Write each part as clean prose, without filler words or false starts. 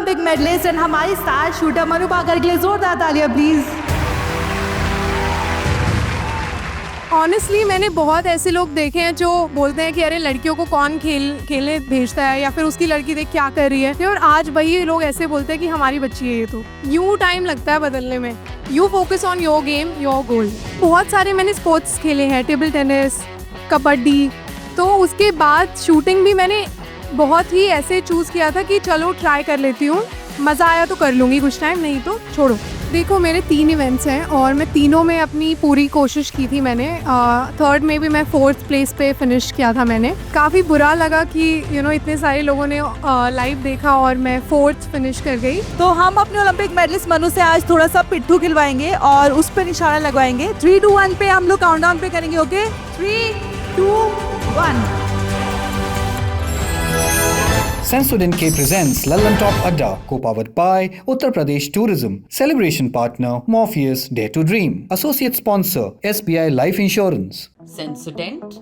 Olympic medallist and हमारी star shooter Manu Bhaker के लिए जोरदार तालियां प्लीज। ऑनेस्टली मैंने बहुत ऐसे लोग देखे हैं जो बोलते हैं कि अरे लड़कियों को कौन खेलने भेजता है, या फिर उसकी लड़की देख क्या कर रही है, और आज वही लोग ऐसे बोलते हैं कि हमारी बच्ची है ये। तो यूँ टाइम लगता है बदलने में। You focus on your game, your goal. बहुत सारे मैंने स्पोर्ट्स खेले हैं, टेबल टेनिस, कबड्डी, तो उसके बाद शूटिंग भी मैंने बहुत ही ऐसे चूज़ किया था कि चलो ट्राई कर लेती हूँ, मज़ा आया तो कर लूँगी कुछ टाइम, नहीं तो छोड़ो। देखो मेरे 3 इवेंट्स हैं और मैं तीनों में अपनी पूरी कोशिश की थी मैंने। थर्ड में भी मैं 4th प्लेस पे फिनिश किया था मैंने। काफ़ी बुरा लगा कि इतने सारे लोगों ने लाइव देखा और मैं 4th फिनिश कर गई। तो हम अपने ओलंपिक मेडलिस्ट मनु से आज थोड़ा सा पिट्ठू खिलवाएंगे और उस पर निशाना लगवाएंगे। 3, 2, 1 पे हम लोग काउंटडाउन पे करेंगे। Okay 3, 2, 1। Sensodyne K presents Lallan Top Adda, co-powered by Uttar Pradesh Tourism. Celebration partner Morpheus Dare to Dream. Associate sponsor SBI Life Insurance. Sensodent,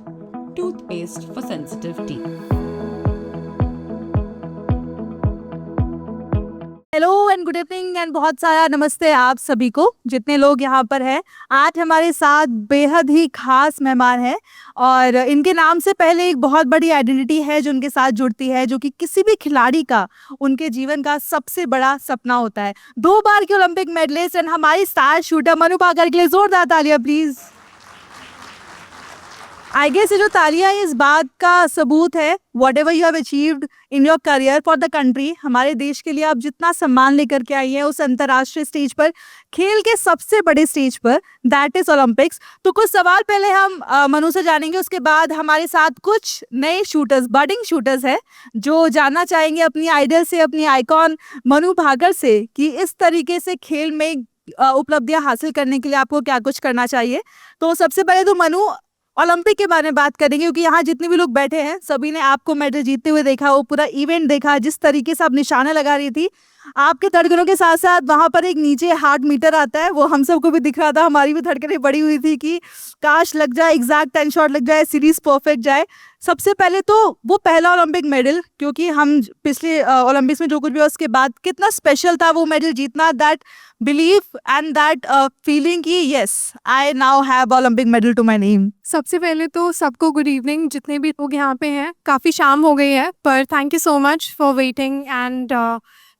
toothpaste for sensitive teeth. Hello and good evening and बहुत सारा नमस्ते आप सभी को जितने लोग यहाँ पर हैं। आज हमारे साथ बेहद ही खास मेहमान हैं और इनके नाम से पहले एक बहुत बड़ी आइडेंटिटी है जो उनके साथ जुड़ती है, जो कि किसी भी खिलाड़ी का उनके जीवन का सबसे बड़ा सपना होता है। 2 बार के ओलंपिक मेडलिस्ट एंड हमारी स्टार शूटर मनु भाकर के लिए जोरदार तालियां प्लीज। आई गेस ये जो तालियां इस बात का सबूत है, what ever you have achieved in your career for the country, हमारे देश के लिए आप जितना सम्मान लेकर के आई हैं उस अंतर्राष्ट्रीय स्टेज पर, खेल के सबसे बड़े स्टेज पर, दैट इज ओलंपिक्स। तो कुछ सवाल पहले हम मनु से जानेंगे, उसके बाद हमारे साथ कुछ नए शूटर्स, बडिंग शूटर्स हैं जो जानना चाहेंगे अपनी आइडल से, अपनी आइकॉन मनु भाकर से कि इस तरीके से खेल में उपलब्धियां हासिल करने के लिए आपको क्या कुछ करना चाहिए। तो सबसे पहले तो मनु ओलंपिक के बारे में बात करेंगे, क्योंकि यहाँ जितने भी लोग बैठे हैं सभी ने आपको मेडल जीतते हुए देखा, वो पूरा इवेंट देखा, जिस तरीके से आप निशाना लगा रही थी, आपके धड़कनों के साथ साथ वहाँ पर एक नीचे हार्ट मीटर आता है, वो हम सबको भी दिख रहा था, हमारी भी धड़कनें बढ़ी हुई थी कि काश लग जाए, एग्जैक्ट 10 शॉट लग जाए, सीरीज परफेक्ट जाए। सबसे पहले तो वो पहला ओलंपिक मेडल, क्योंकि हम पिछले ओलंपिक्स में जो कुछ भी उसके बाद कितना स्पेशल था वो मेडल जीतना, that belief and that feeling कि yes I now have Olympic medal to my name. सबसे पहले तो सबको गुड इवनिंग, जितने भी लोग यहाँ पे हैं। काफ़ी शाम हो गई है, पर thank you so much for waiting and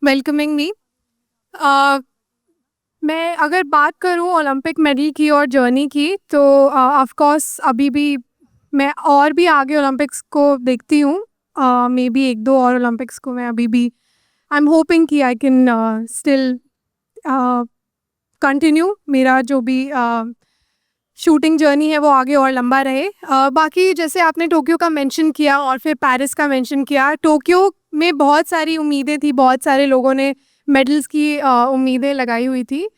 welcoming मी। मैं अगर बात करूँ ओलंपिक मेडल की और जर्नी की, तो ऑफ कोर्स अभी भी मैं और भी आगे ओलंपिक्स को देखती हूँ। मे बी 1-2 और ओलंपिक्स को मैं अभी भी आई एम होपिंग कि आई कैन स्टिल कंटिन्यू मेरा जो भी शूटिंग जर्नी है वो आगे और लंबा रहे। बाकी जैसे आपने टोक्यो का मेंशन किया और फिर पेरिस का मेंशन किया, टोक्यो में बहुत सारी उम्मीदें थी, बहुत सारे लोगों ने मेडल्स की उम्मीदें लगाई हुई थी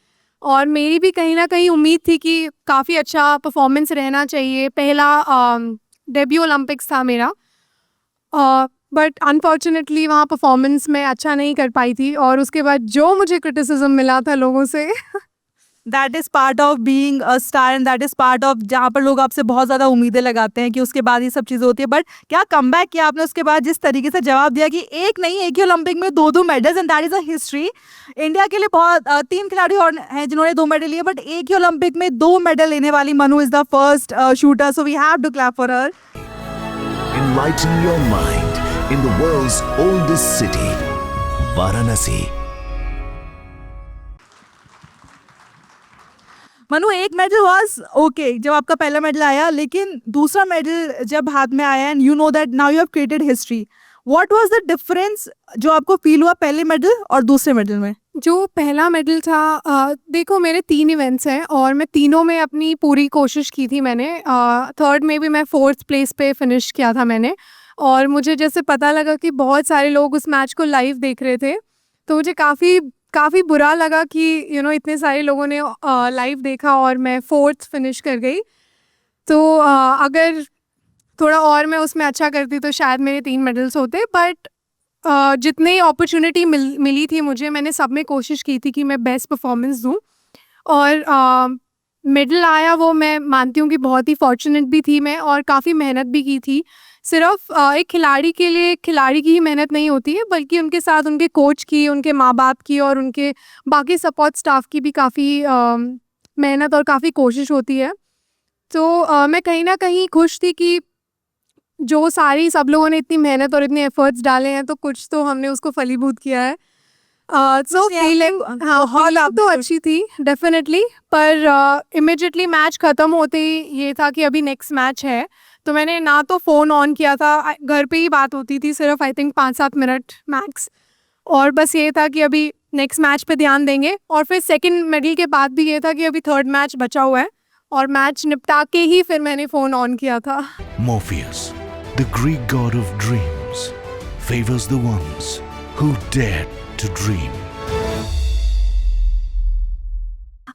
और मेरी भी कहीं ना कहीं उम्मीद थी कि काफ़ी अच्छा परफॉर्मेंस रहना चाहिए। पहला डेब्यू ओलंपिक्स था मेरा, बट अनफॉर्चुनेटली वहाँ परफॉर्मेंस में अच्छा नहीं कर पाई थी और उसके बाद जो मुझे क्रिटिसिज्म मिला था लोगों say that is part of being a star and that is part of जहाँ पर लोग आपसे बहुत ज़्यादा उम्मीदें लगाते हैं कि उसके बाद ये सब चीज़ें होती है। बट क्या कमबैक किया आपने उसके बाद, जिस तरीके से जवाब दिया कि एक नहीं, एक ही ओलंपिक में 2 medals and that is a history. India के लिए बहुत 3 खिलाड़ी और हैं जिन्होंने 2 मेडल लिए, बट एक ही ओलंपिक में 2 मेडल लेने वाली Manu is the first shooter, so we have to clap for her. Enlighten your mind in the world's oldest city, Varanasi. Manu, एक मेडल वाज ओके जब आपका पहला मेडल आया, लेकिन दूसरा मेडल जब हाथ में आया and you know that now you have created history, what was the difference जो आपको फील हुआ पहले मेडल और दूसरे मेडल में? जो पहला मेडल था, देखो मेरे 3 इवेंट्स हैं और मैं तीनों में अपनी पूरी कोशिश की थी मैंने। थर्ड में भी मैं 4th प्लेस पे फिनिश किया था मैंने, और मुझे जैसे पता लगा कि बहुत सारे लोग उस मैच को लाइव देख रहे थे, तो मुझे काफ़ी बुरा लगा कि इतने सारे लोगों ने लाइव देखा और मैं 4th फिनिश कर गई। तो अगर थोड़ा और मैं उसमें अच्छा करती तो शायद मेरे 3 मेडल्स होते, बट जितनी अपॉर्चुनिटी मिली थी मुझे, मैंने सब में कोशिश की थी कि मैं बेस्ट परफॉर्मेंस दूं और मेडल आया वो मैं मानती हूँ कि बहुत ही फॉर्चुनेट भी थी मैं, और काफ़ी मेहनत भी की थी। सिर्फ एक खिलाड़ी के लिए खिलाड़ी की ही मेहनत नहीं होती है, बल्कि उनके साथ उनके कोच की, उनके माँ बाप की और उनके बाकी सपोर्ट स्टाफ की भी काफ़ी मेहनत और काफ़ी कोशिश होती है। तो मैं कहीं ना कहीं खुश थी कि जो सारी सब लोगों ने इतनी मेहनत और इतने एफर्ट्स डाले हैं, तो कुछ तो हमने उसको फलीभूत किया है। सो फीलिंग, हाँ, फीलिंग तो अच्छी थी डेफिनेटली, पर इमिडिएटली मैच ख़त्म होते ही ये था कि अभी नेक्स्ट मैच है। तो मैंने ना तो फ़ोन ऑन किया था, घर पे ही बात होती थी सिर्फ, आई थिंक 5-7 मिनट मैक्स, और बस ये था कि अभी नेक्स्ट मैच पे ध्यान देंगे। और फिर सेकंड मेडल के बाद भी ये था कि अभी थर्ड मैच बचा हुआ है, और मैच निपटा के ही फिर मैंने फ़ोन ऑन किया था। Morpheus, the Greek god of dreams, favors the ones who dare to dream.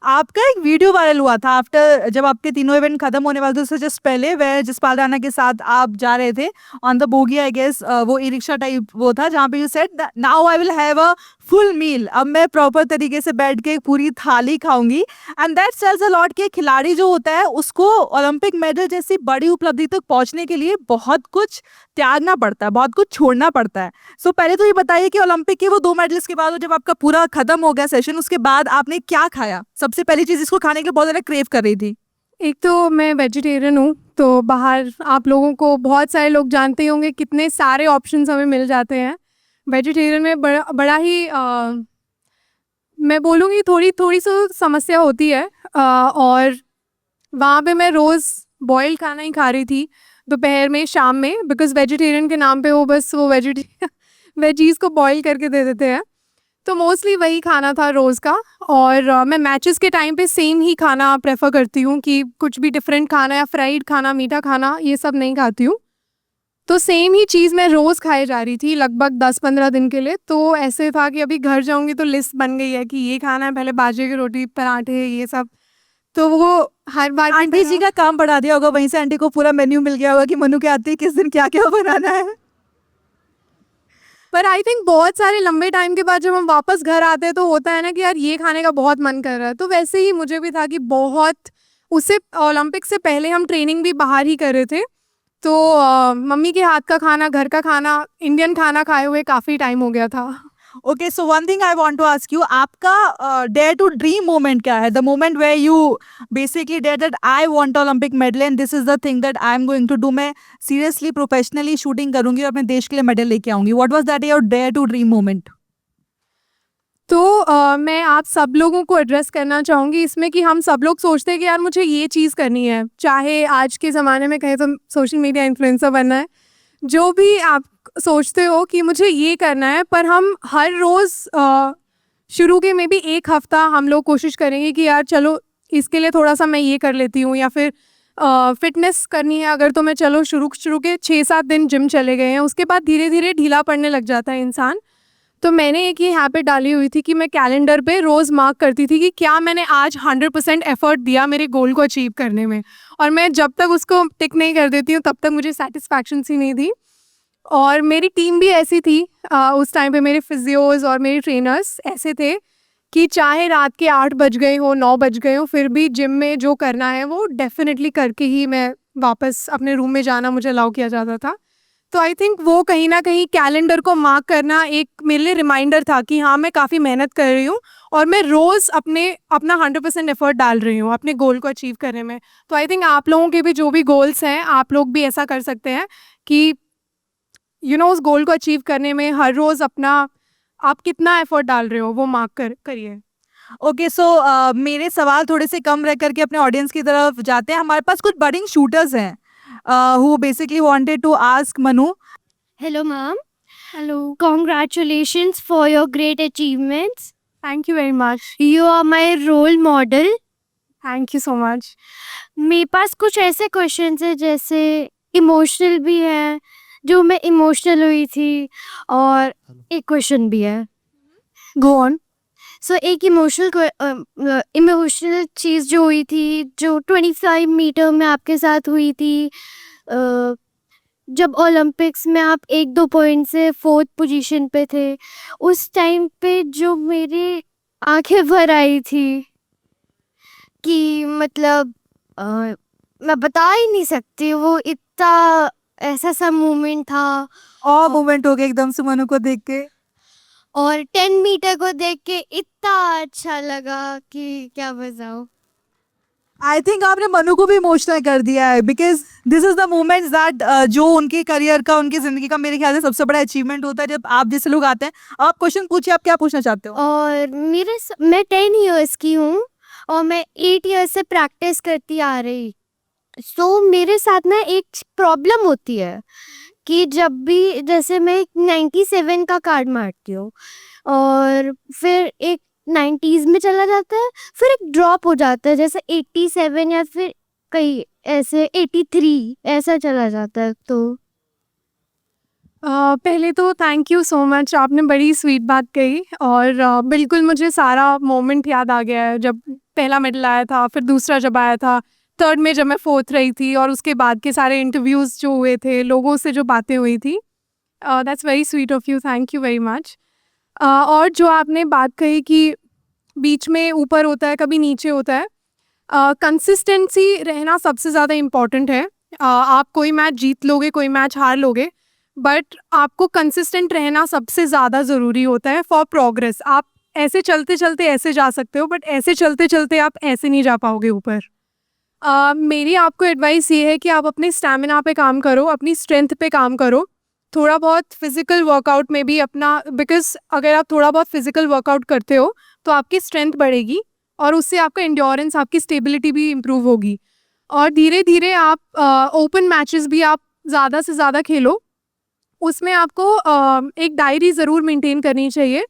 आपका एक वीडियो वायरल हुआ था आफ्टर, जब आपके तीनों इवेंट खत्म होने वाले थे उससे जस्ट पहले, वह जसपाल राणा के साथ आप जा रहे थे on the bogie, I guess वो ई रिक्शा टाइप वो था, जहाँ पे you said now I will have a full meal, अब मैं प्रॉपर तरीके से बैठ के एक पूरी थाली खाऊंगी। And that sells a lot कि खिलाड़ी जो होता है उसको ओलंपिक मेडल जैसी बड़ी उपलब्धि तक पहुंचने के लिए बहुत कुछ त्यागना पड़ता है, बहुत कुछ छोड़ना पड़ता है। सो पहले तो ये बताइए कि ओलंपिक के वो 2 मेडल्स के बाद जब आपका पूरा खत्म हो गया सेशन, उसके बाद आपने क्या खाया? सबसे पहली चीज इसको खाने के लिए बहुत ज़्यादा क्रेव कर रही थी। एक तो मैं वेजिटेरियन हूँ, तो बाहर आप लोगों को, बहुत सारे लोग जानते ही होंगे कितने सारे ऑप्शंस हमें मिल जाते हैं। वेजिटेरियन में बड़ा ही मैं बोलूँगी थोड़ी सी समस्या होती है, और वहाँ पे मैं रोज़ बॉयल खाना ही खा रही थी दोपहर में, शाम में, बिकॉज़ वेजिटेरियन के नाम पे वो बस वो वेजीज़ को बॉयल करके दे देते हैं। तो मोस्टली वही खाना था रोज़ का, और मैं मैचेस के टाइम पे सेम ही खाना प्रेफर करती हूँ कि कुछ भी डिफरेंट खाना या फ्राइड खाना, मीठा खाना, ये सब नहीं खाती हूँ। तो सेम ही चीज़ मैं रोज़ खाए जा रही थी लगभग 10-15 दिन के लिए। तो ऐसे था कि अभी घर जाऊँगी तो लिस्ट बन गई है कि ये खाना है, पहले बाजरे की रोटी, पराठे, ये सब। तो वो हर बार आंटी जी का काम बढ़ा दिया होगा, वहीं से आंटी को पूरा मेन्यू मिल गया होगा कि मनु के आते ही किस दिन क्या क्या बनाना है। पर आई थिंक बहुत सारे लंबे टाइम के बाद जब हम वापस घर आते हैं तो होता है ना कि यार ये खाने का बहुत मन कर रहा है। तो वैसे ही मुझे भी था कि बहुत, उससे ओलंपिक से पहले हम ट्रेनिंग भी बाहर ही कर रहे थे, तो मम्मी के हाथ का खाना, घर का खाना, इंडियन खाना खाए हुए काफ़ी टाइम हो गया था। Okay, so one thing I want to ask you, आपका डेयर टू ड्रीम मोमेंट क्या है? The moment where you basically dare that I want Olympic medal and this is the thing that I am going to do, मैं seriously professionally shooting करूंगी और अपने देश के लिए मेडल लेके आऊंगी। What was that your dare to dream moment? तो मैं आप सब लोगों को एड्रेस करना चाहूँगी इसमें कि हम सब लोग सोचते हैं कि यार मुझे ये चीज़ करनी है, चाहे आज के ज़माने में कहें तो सोशल मीडिया इन्फ्लुएंसर बनना है, जो भी आप सोचते हो कि मुझे ये करना है, पर हम हर रोज़ शुरू के में भी एक हफ़्ता हम लोग कोशिश करेंगे कि यार चलो इसके लिए थोड़ा सा मैं ये कर लेती हूँ, या फिर फिटनेस करनी है अगर, तो मैं चलो शुरू के 6-7 दिन जिम चले गए हैं, उसके बाद धीरे धीरे ढीला पड़ने लग जाता है इंसान। तो मैंने एक ये हैबिट डाली हुई थी कि मैं कैलेंडर पे रोज़ मार्क करती थी कि क्या मैंने आज 100% एफर्ट दिया मेरे गोल को अचीव करने में, और मैं जब तक उसको टिक नहीं कर देती हूँ तब तक मुझे सेटिस्फैक्शन सी नहीं थी। और मेरी टीम भी ऐसी थी, उस टाइम पे मेरे फिजियोज़ और मेरे ट्रेनर्स ऐसे थे कि चाहे रात के 8 बज गए हो, 9 बज गए हो, फिर भी जिम में जो करना है वो डेफिनेटली करके ही मैं वापस अपने रूम में जाना मुझे अलाउ किया जाता था। तो आई थिंक वो कहीं ना कहीं कैलेंडर को मार्क करना एक मेरे लिए रिमाइंडर था कि हाँ मैं काफ़ी मेहनत कर रही हूँ और मैं रोज़ अपना 100% एफर्ट डाल रही हूँ अपने गोल को अचीव करने में। तो आई थिंक आप लोगों के भी जो भी गोल्स हैं, आप लोग भी ऐसा कर सकते हैं कि उस गोल को अचीव करने में हर रोज़ आप कितना एफर्ट डाल रहे हो वो मार्क करिए। ओके, सो मेरे सवाल थोड़े से कम रह करके अपने ऑडियंस की तरफ जाते हैं। हमारे पास कुछ बडिंग शूटर्स हैं who basically wanted to ask Manu. Hello, ma'am. Hello, Congratulations for your great achievements. Thank you very much. You are my role model. Thank you so much. मेरे पास कुछ ऐसे क्वेश्चंस हैं जैसे इमोशनल भी है, जो मैं इमोशनल हुई थी, और एक क्वेश्चन भी है। Go on. सो एक इमोशनल चीज़ जो हुई थी, जो 25 मीटर में आपके साथ हुई थी, जब ओलंपिक्स में आप 1-2 पॉइंट से 4th पोजीशन पे थे, उस टाइम पे जो मेरी आंखें भर आई थी कि मतलब मैं बता ही नहीं सकती, वो इतना ऐसा सा मोमेंट था। और मोमेंट हो गया एकदम से मनु को देख के। और 10 मीटर को देख के इतना अच्छा लगा कि क्या बताऊं। आई थिंक आपने मनु को भी इमोशनल कर दिया है, because this is the moments that जो उनके करियर का, उनकी जिंदगी का मेरे ख्याल से सबसे बड़ा अचीवमेंट होता है जब आप जैसे लोग आते हैं। आप क्वेश्चन पूछिए, आप क्या पूछना चाहते हो? और मैं 10 इयर्स की हूँ और मैं 8 इयर्स से प्रैक्टिस करती आ रही। सो मेरे साथ ना एक प्रॉब्लम होती है कि जब भी जैसे मैं 97 का कार्ड मारती हूँ और फिर एक 90s में चला जाता है, फिर एक ड्रॉप हो जाता है, जैसे 87 या फिर कई ऐसे 83 ऐसा चला जाता है। तो पहले तो थैंक यू सो मच, आपने बड़ी स्वीट बात कही। और बिल्कुल मुझे सारा मोमेंट याद आ गया है, जब पहला मेडल आया था, फिर दूसरा जब आया था, थर्ड में जब मैं फोर्थ रही थी, और उसके बाद के सारे इंटरव्यूज़ जो हुए थे, लोगों से जो बातें हुई थी। That's very sweet of you, thank you very much. और जो आपने बात कही कि बीच में ऊपर होता है, कभी नीचे होता है, कंसिस्टेंसी रहना सबसे ज़्यादा इम्पॉर्टेंट है। आप कोई मैच जीत लोगे, कोई मैच हार लोगे, बट आपको कंसिस्टेंट रहना सबसे ज़्यादा ज़रूरी होता है फॉर प्रोग्रेस। आप ऐसे चलते चलते ऐसे जा सकते हो, बट ऐसे चलते चलते आप ऐसे नहीं जा पाओगे ऊपर। मेरी आपको एडवाइस ये है कि आप अपने स्टैमिना पे काम करो, अपनी स्ट्रेंथ पे काम करो, थोड़ा बहुत फिजिकल वर्कआउट में भी अपना, बिकॉज अगर आप थोड़ा बहुत फिजिकल वर्कआउट करते हो तो आपकी स्ट्रेंथ बढ़ेगी और उससे आपका एंड्योरेंस, आपकी स्टेबिलिटी भी इम्प्रूव होगी। और धीरे धीरे आप ओपन मैचेस भी आप ज़्यादा से ज़्यादा खेलो। उसमें आपको एक डायरी ज़रूर मेंटेन करनी चाहिए,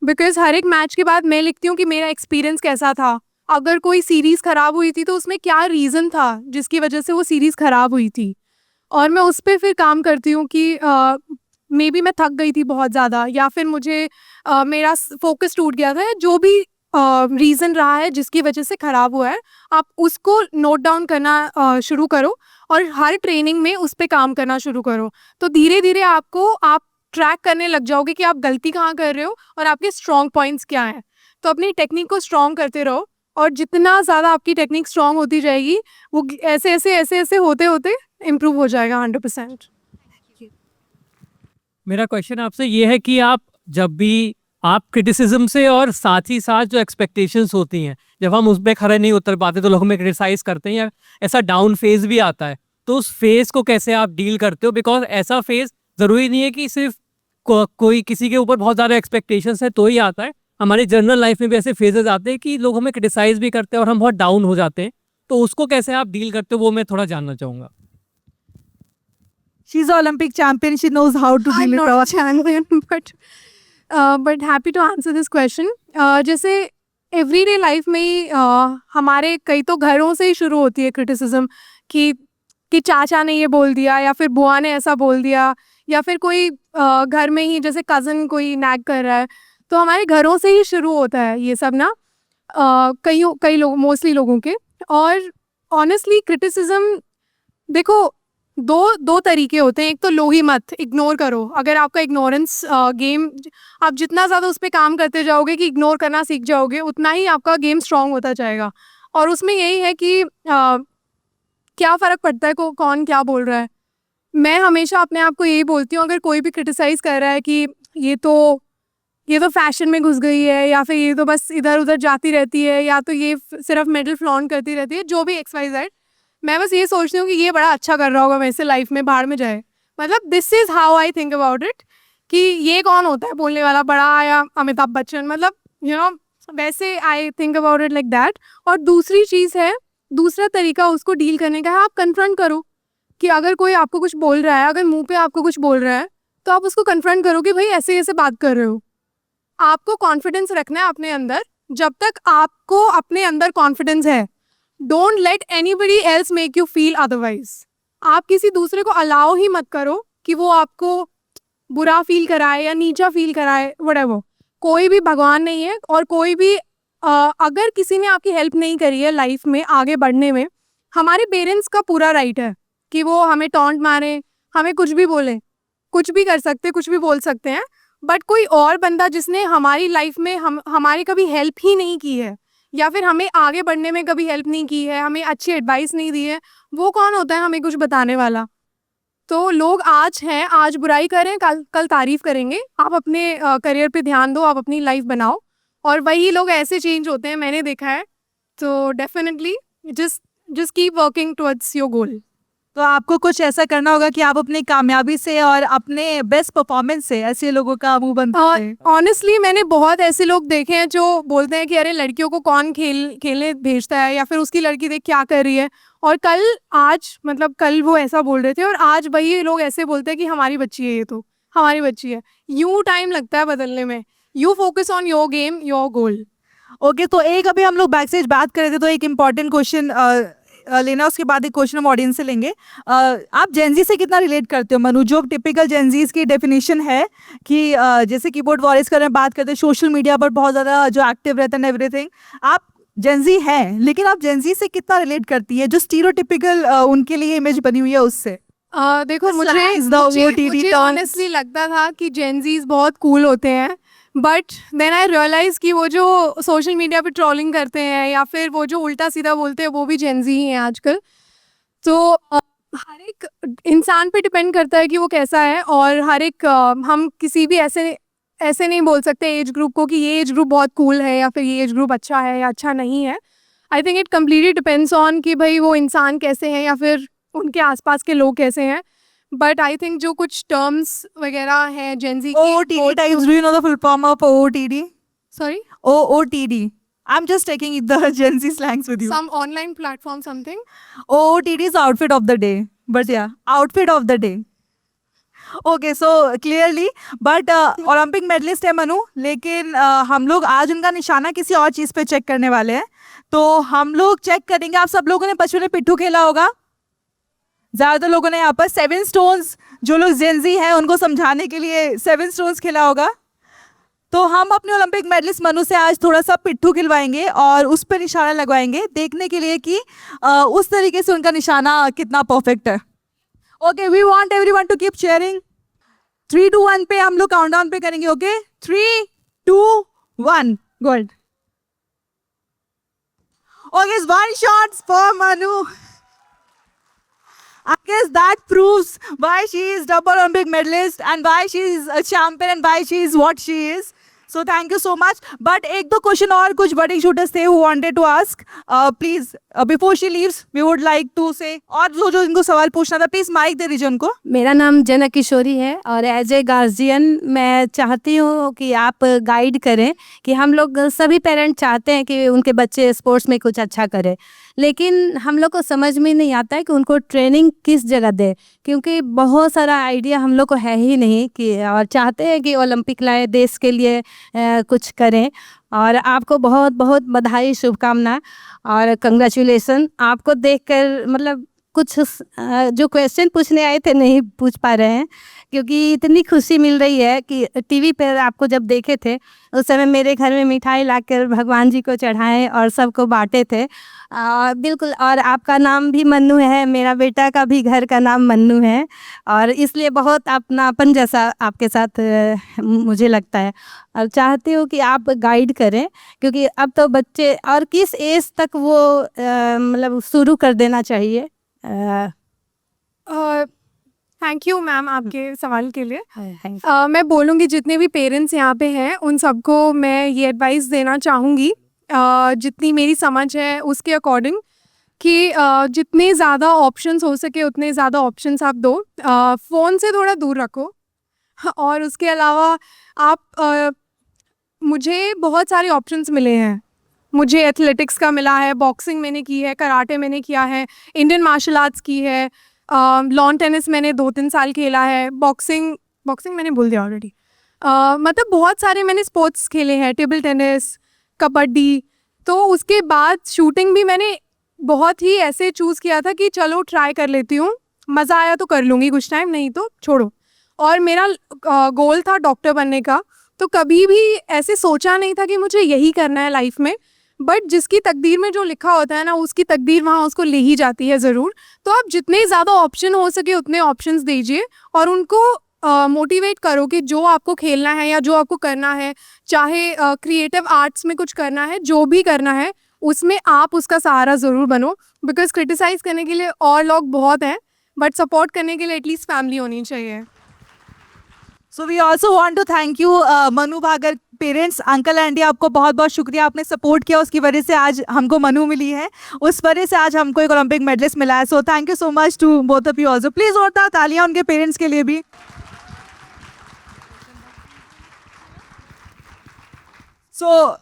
बिकॉज हर एक मैच के बाद मैं लिखती हूँ कि मेरा एक्सपीरियंस कैसा था। अगर कोई सीरीज़ ख़राब हुई थी तो उसमें क्या रीज़न था जिसकी वजह से वो सीरीज़ ख़राब हुई थी, और मैं उस पर फिर काम करती हूँ कि मे बी मैं थक गई थी बहुत ज़्यादा, या फिर मुझे मेरा फोकस टूट गया था, या जो भी रीज़न रहा है जिसकी वजह से ख़राब हुआ है, आप उसको नोट डाउन करना शुरू करो और हर ट्रेनिंग में उस पर काम करना शुरू करो। तो धीरे धीरे आप ट्रैक करने लग जाओगे कि आप गलती कहाँ कर रहे हो और आपके स्ट्रॉन्ग पॉइंट्स क्या हैं। तो अपनी टेक्निक को स्ट्रॉन्ग करते रहो, और जितना ज़्यादा आपकी टेक्निक स्ट्रॉन्ग होती जाएगी, वो ऐसे होते होते इम्प्रूव हो जाएगा 100%। मेरा क्वेश्चन आपसे ये है कि आप जब भी आप क्रिटिसिज्म से, और साथ ही साथ जो एक्सपेक्टेशंस होती हैं, जब हम उस पर खड़े नहीं उतर पाते तो लोग हमें क्रिटिसाइज करते हैं, या ऐसा डाउन फेज भी आता है, तो उस फेज को कैसे आप डील करते हो? बिकॉज ऐसा फेज ज़रूरी नहीं है कि सिर्फ कोई किसी के ऊपर बहुत ज़्यादा एक्सपेक्टेशंस है तो ही आता है। हमारी जनरल लाइफ में भी ऐसे फेजेस आते हैं कि लोग हमें क्रिटिसाइज भी करते हैं और हम बहुत डाउन हो जाते हैं, तो उसको कैसे आप डील करते हो वो मैं थोड़ा जानना चाहूँगा। She's an Olympic champion. She knows how to deal I'm with not our a champion, but happy to answer this question. जैसे एवरीडे लाइफ में ही हमारे कई तो घरों से ही शुरू होती है क्रिटिसिज्म, कि चाचा ने ये बोल दिया, या फिर बुआ ने ऐसा बोल दिया, या फिर कोई घर में ही जैसे कज़न कोई नैग कर रहा है, तो हमारे घरों से ही शुरू होता है ये सब ना, कई लोग, मोस्टली लोगों के। और ऑनेस्टली क्रिटिसिज्म देखो, दो तरीके होते हैं। एक तो लो ही मत, इग्नोर करो। अगर आपका इग्नोरेंस गेम, आप जितना ज़्यादा उस पर काम करते जाओगे कि इग्नोर करना सीख जाओगे, उतना ही आपका गेम स्ट्रांग होता जाएगा। और उसमें यही है कि क्या फ़र्क पड़ता है कौन क्या बोल रहा है। मैं हमेशा अपने आप को यही बोलती हूँ, अगर कोई भी क्रिटिसाइज़ कर रहा है कि ये तो फैशन में घुस गई है, या फिर ये तो बस इधर उधर जाती रहती है, या तो ये सिर्फ मेडल फ्लॉन्ट करती रहती है, जो भी XYZ, मैं बस ये सोचती हूँ कि ये बड़ा अच्छा कर रहा होगा वैसे लाइफ में, बाहर में जाए। मतलब this is how I think about it, कि ये कौन होता है बोलने वाला, बड़ा या अमिताभ बच्चन, मतलब वैसे I think about it like that. और दूसरी चीज़ है, दूसरा तरीका उसको डील करने का है, आप कन्फ्रंट करो कि अगर कोई आपको कुछ बोल रहा है, अगर मुंह पे आपको कुछ बोल रहा है, तो आप उसको कन्फ्रंट करो कि भाई ऐसे ऐसे बात कर रहे हो। आपको कॉन्फिडेंस रखना है अपने अंदर। जब तक आपको अपने अंदर कॉन्फिडेंस है, don't let anybody else make you feel otherwise. आप किसी दूसरे को अलाउ ही मत करो कि वो आपको बुरा फील कराए या नीचा फील कराए, व्हाटएवर। कोई भी भगवान नहीं है, और कोई भी अगर किसी ने आपकी हेल्प नहीं करी है लाइफ में आगे बढ़ने में, हमारे पेरेंट्स का पूरा राइट है कि वो हमें टॉन्ट मारे, हमें कुछ भी बोले, कुछ भी कर सकते, कुछ भी बोल सकते हैं। बट कोई और बंदा जिसने हमारी लाइफ में हमारी कभी हेल्प ही नहीं की है, या फिर हमें आगे बढ़ने में कभी हेल्प नहीं की है, हमें अच्छी एडवाइस नहीं दी है, वो कौन होता है हमें कुछ बताने वाला? तो लोग आज हैं, आज बुराई करें, कल कल तारीफ करेंगे। आप अपने करियर पे ध्यान दो, आप अपनी लाइफ बनाओ, और वही लोग ऐसे चेंज होते हैं, मैंने देखा है। तो definitely just keep working towards your goal. तो आपको कुछ ऐसा करना होगा कि आप अपनी कामयाबी से और अपने बेस्ट परफॉर्मेंस से ऐसे लोगों का मुंह बंद करते हैं। ऑनेस्टली मैंने बहुत ऐसे लोग देखे हैं जो बोलते हैं कि अरे लड़कियों को कौन खेलने भेजता है, या फिर उसकी लड़की देख क्या कर रही है। और कल वो ऐसा बोल रहे थे, और आज वही लोग ऐसे बोलते हैं कि हमारी बच्ची है, ये तो हमारी बच्ची है। यूं टाइम लगता है बदलने में। You focus on your game, your goal. Okay, तो एक अभी हम लोग बैक स्टेज बात कर रहे थे, तो एक इम्पॉर्टेंट क्वेश्चन लेना, उसके बाद एक क्वेश्चन हम ऑडियंस से लेंगे। आप जेनजी से कितना रिलेट करते हो मनु? जो टिपिकल जेनजीज की डेफिनेशन है कि जैसे कीबोर्ड वॉरियर्स कर रहे हैं, बात करते हैं सोशल मीडिया पर बहुत ज़्यादा जो एक्टिव रहता है एवरीथिंग, आप जेनजी हैं, लेकिन आप जेनजी से कितना रिलेट करती है जो स्टीरियोटिपिकल उनके लिए इमेज बनी हुई है उससे? देखो The slangs, the OTT मुझे terms. ऑनेस्टली लगता था कि जेनजीज बहुत कूल होते हैं, बट देन आई रियलाइज कि वो जो सोशल मीडिया पे ट्रोलिंग करते हैं या फिर वो जो उल्टा सीधा बोलते हैं, वो भी जेनजी ही हैं आजकल। तो हर एक इंसान पे डिपेंड करता है कि वो कैसा है, और हर एक हम किसी भी ऐसे नहीं बोल सकते एज ग्रुप को कि ये एज ग्रुप बहुत कूल है या फिर ये एज ग्रुप अच्छा है या अच्छा नहीं है। I think it completely depends on कि भाई वो इंसान कैसे हैं या फिर उनके आसपास के लोग कैसे हैं। बट आई थिंक जो कुछ टर्म्स वगैरह हैं Gen Z OOTD types, do you know the full form of OOTD? Sorry OOTD. I'm just taking the Gen Z slangs with you. Some online platform something. OOTD is outfit of the day. But yeah, outfit of the day. Okay, so clearly, but Olympic medalist है मनु, लेकिन हम लोग आज उनका निशाना किसी और चीज़ पे चेक करने वाले हैं। तो हम लोग चेक करेंगे, आप सब लोगों ने बचपन में पिट्ठू खेला होगा। ज़्यादातर लोगों ने यहाँ पर 7 स्टोन्स, जो लोग जेनजी हैं उनको समझाने के लिए 7 स्टोन्स खेला होगा। तो हम अपने ओलंपिक मेडलिस्ट मनु से आज थोड़ा सा पिट्ठू खिलवाएंगे और उस पर निशाना लगवाएंगे, देखने के लिए कि उस तरीके से उनका निशाना कितना परफेक्ट है। Okay, we want everyone to keep sharing. 3 2 1 पे हम लोग काउंटडाउन पे करेंगे। Okay, 3 2 1 gold. Okay, 1 shot for Manu. I guess that proves why she is double Olympic medalist and why she is a champion and why she is what she is. So thank you so much. But एक दो question और कुछ बड़ी shooters थे who wanted to ask. Please, before she leaves, we would like to say, और जो इनको सवाल पूछना था, प्लीज माइक दे दीजिए उनको। मेरा नाम जनक किशोरी है और एज ए गार्जियन मैं चाहती हूँ कि आप गाइड करें कि हम लोग सभी पेरेंट चाहते हैं कि उनके बच्चे स्पोर्ट्स में कुछ अच्छा करें, लेकिन हम लोग को समझ में नहीं आता है कि उनको ट्रेनिंग किस जगह दे, क्योंकि बहुत सारा आइडिया हम लोग को है ही नहीं कि, और चाहते हैं कि ओलंपिक लाए, देश के लिए कुछ करें। और आपको बहुत बहुत बधाई, शुभकामना और कंग्रेचुलेसन। आपको देखकर मतलब कुछ जो क्वेश्चन पूछने आए थे नहीं पूछ पा रहे हैं, क्योंकि इतनी खुशी मिल रही है कि टीवी पर आपको जब देखे थे उस समय मेरे घर में मिठाई लाकर भगवान जी को चढ़ाएं और सबको बांटे थे। बिल्कुल, और आपका नाम भी मन्नू है, मेरा बेटा का भी घर का नाम मन्नू है, और इसलिए बहुत अपनापन जैसा आपके साथ मुझे लगता है। और चाहती हूँ कि आप गाइड करें, क्योंकि अब तो बच्चे, और किस एज तक वो मतलब शुरू कर देना चाहिए। थैंक यू मैम आपके सवाल के लिए। मैं बोलूँगी जितने भी पेरेंट्स यहाँ पे हैं उन सबको मैं ये एडवाइस देना चाहूँगी, जितनी मेरी समझ है उसके अकॉर्डिंग, कि जितने ज़्यादा ऑप्शंस हो सके उतने ज़्यादा ऑप्शंस आप दो। फ़ोन से थोड़ा दूर रखो, और उसके अलावा आप मुझे बहुत सारे ऑप्शंस मिले हैं। मुझे एथलेटिक्स का मिला है, बॉक्सिंग मैंने की है, कराटे मैंने किया है, इंडियन मार्शल आर्ट्स की है, लॉन टेनिस मैंने 2-3 साल खेला है, बॉक्सिंग मैंने भूल दिया ऑलरेडी। मतलब बहुत सारे मैंने स्पोर्ट्स खेले हैं, टेबल टेनिस, कबड्डी। तो उसके बाद शूटिंग भी मैंने बहुत ही ऐसे चूज़ किया था कि चलो ट्राई कर लेती हूँ, मज़ा आया तो कर लूँगी कुछ टाइम, नहीं तो छोड़ो। और मेरा गोल था डॉक्टर बनने का, तो कभी भी ऐसे सोचा नहीं था कि मुझे यही करना है लाइफ में, बट जिसकी तकदीर में जो लिखा होता है ना, उसकी तकदीर वहाँ उसको ले ही जाती है ज़रूर। तो आप जितने ज़्यादा ऑप्शन हो सके उतने ऑप्शंस दीजिए और उनको मोटिवेट करो कि जो आपको खेलना है या जो आपको करना है, चाहे क्रिएटिव आर्ट्स में कुछ करना है, जो भी करना है उसमें आप उसका सहारा ज़रूर बनो, बिकॉज क्रिटिसाइज़ करने के लिए और लोग बहुत हैं, बट सपोर्ट करने के लिए एटलीस्ट फैमिली होनी चाहिए। So we also want to thank you Manu Bhaker parents, uncle aunty, आपको बहुत बहुत शुक्रिया, आपने सपोर्ट किया, उसकी वजह से आज हमको मनु मिली है, उस वजह से आज हमको एक ओलंपिक मेडलिस्ट मिला है। So thank you so much to both of you also. Please और तालियां उनके पेरेंट्स के लिए भी। So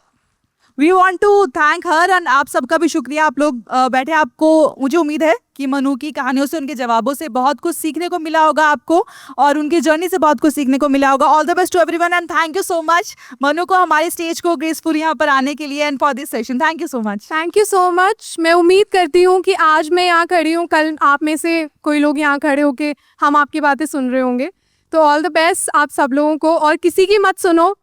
we want to thank her and आप सबका भी शुक्रिया। आप लोग बैठे, आपको मुझे उम्मीद है कि मनु की कहानियों से, उनके जवाबों से बहुत कुछ सीखने को मिला होगा आपको, और उनकी जर्नी से बहुत कुछ सीखने को मिला होगा। All the best to everyone and thank you so much Manu को हमारे स्टेज को ग्रेसफुल यहाँ पर आने के लिए and for this session. Thank you so much. Thank you so much. मैं उम्मीद करती हूँ कि आज मैं यहाँ खड़ी हूँ, कल आप में से कोई लोग यहाँ खड़े होके हम आपकी बातें सुन रहे होंगे। तो ऑल द बेस्ट आप सब लोगों को, और किसी की मत सुनो,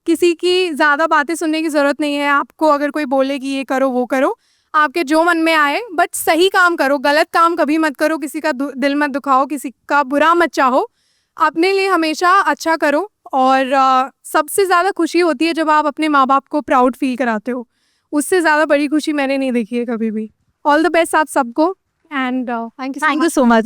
किसी की ज़्यादा बातें सुनने की ज़रूरत नहीं है आपको। अगर कोई बोले कि ये करो वो करो, आपके जो मन में आए, बट सही काम करो, गलत काम कभी मत करो, किसी का दिल मत दुखाओ, किसी का बुरा मत चाहो, अपने लिए हमेशा अच्छा करो। और सबसे ज़्यादा खुशी होती है जब आप अपने माँ बाप को प्राउड फील कराते हो, उससे ज़्यादा बड़ी खुशी मैंने नहीं देखी है कभी भी। ऑल द बेस्ट आप सबको and thank you so much.